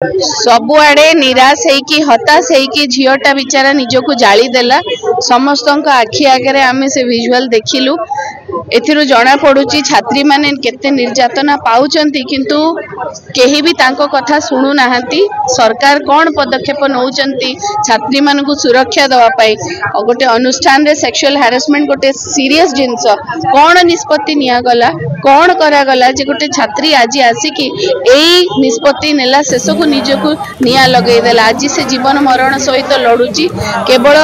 सबुआड़े निराश होइकी हताश होइकी झीटा बिचारा निजको जाली देला। समस्त आखि आगे आम से विजुअल देखिलु। एथिरु जना पड़ुची छात्री माने केते निर्यातना पाउचंती किंतु केही भी तांको कथा सुनु नाहंती। सरकार कौन पदक्षेप नौचंती छात्री मानन को सुरक्षा दवा पाई। गोटे अनुष्ठान रे सेक्सुअल हैरेसमेंट गोटे सीरियस जिंस कौन निष्पत्ति निया गला कौन करा गला जे गोटे छात्री आज आसिकी एई निष्पत्ति नेला शेष को निजको निया लगई देला। आज से जीवन मरण सहित लड़ुची। केवल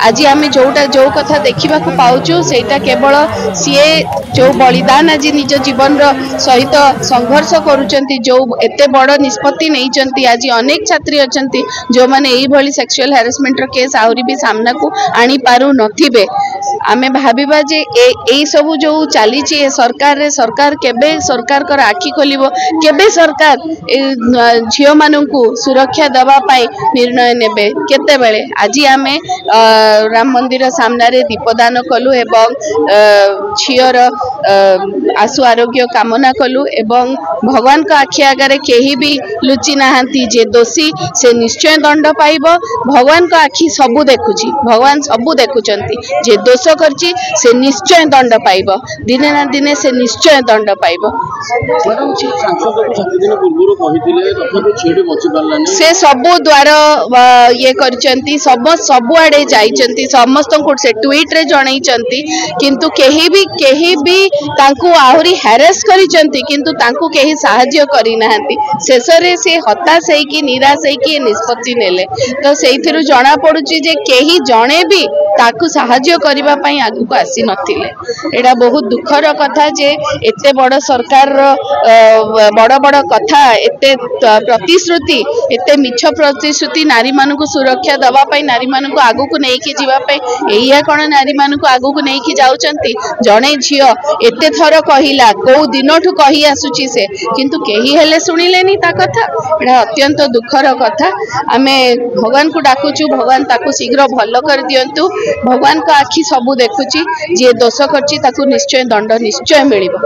आज आम जो कथा देखा पाउचु सेटा केवल सीए जो बलिदान आज निज जीवन सहित संघर्ष करुचंती जो एते बड़ निष्पत्ति नहीं। आज अनेक छात्री अछंती जो माने एई भली सेक्सुअल हैरेसमेंट रो केस आउरी भी सामना को आनी पारु नथिबे। आमे भाबिबा जे एई सब जो चली सरकार रे सरकार केबे सरकार कर आखि खोलिबो केबे सरकार झियो माननकु सुरक्षा दवा पाई निर्णय नेबे केते बेले। आज आमे राम मंदिर सामने रे दीपदान कलु एवं झियर आशु आरोग्य कामना कलु एवं भगवान का आखि आगे केही भी लुचि नाहंती जे दोषी से निश्चय दंड पाइबो। भगवान का आखि सबु देखुची भगवान सबु देखुचंती जे दोष करची से निश्चय दंड पाइबो। दिने ना दिने से निश्चय दंड पाइबो। से सबु द्वार ये करचंती सबु आड़े जाइचंती समस्त को से ट्वीट रे जणैचंती किंतु केही भी तांको आहुरी हैरेस करिचंती किंतु तांको केही सहाय्य करि नाहंती। शेष रे से हताश होइकी निराश होइकी निष्पत्ति नेले तो सेइथिरु जणा पडुची जे केही जणे भी ताकू सहाय्य करिबा पई आगु को आसी नथिले। एडा बहुत दुखर कथा जे एते बड़ सरकार बड़ बड़ कथा एते प्रतिश्रुति एते मिछ प्रतिश्रुति नारी मान को सुरक्षा दवा पाई नारी मान को आगु को नेकी जीवा पाई एया कोन नारी मान को आगु को नेकी जाउचंती। जणे झियो एते थर कहिला को दिनठु कहि आसुची से किंतु केही हेले सुनिलेनी ता कथा। एडा अत्यंत दुखर कथा। आमे भगवान को डाकुचु भगवान ताकू शीघ्र भल कर दियंतु। भगवान का आखि सबु देखुची जे दोष करची ताकू निश्चय दंड निश्चय मिलिबो।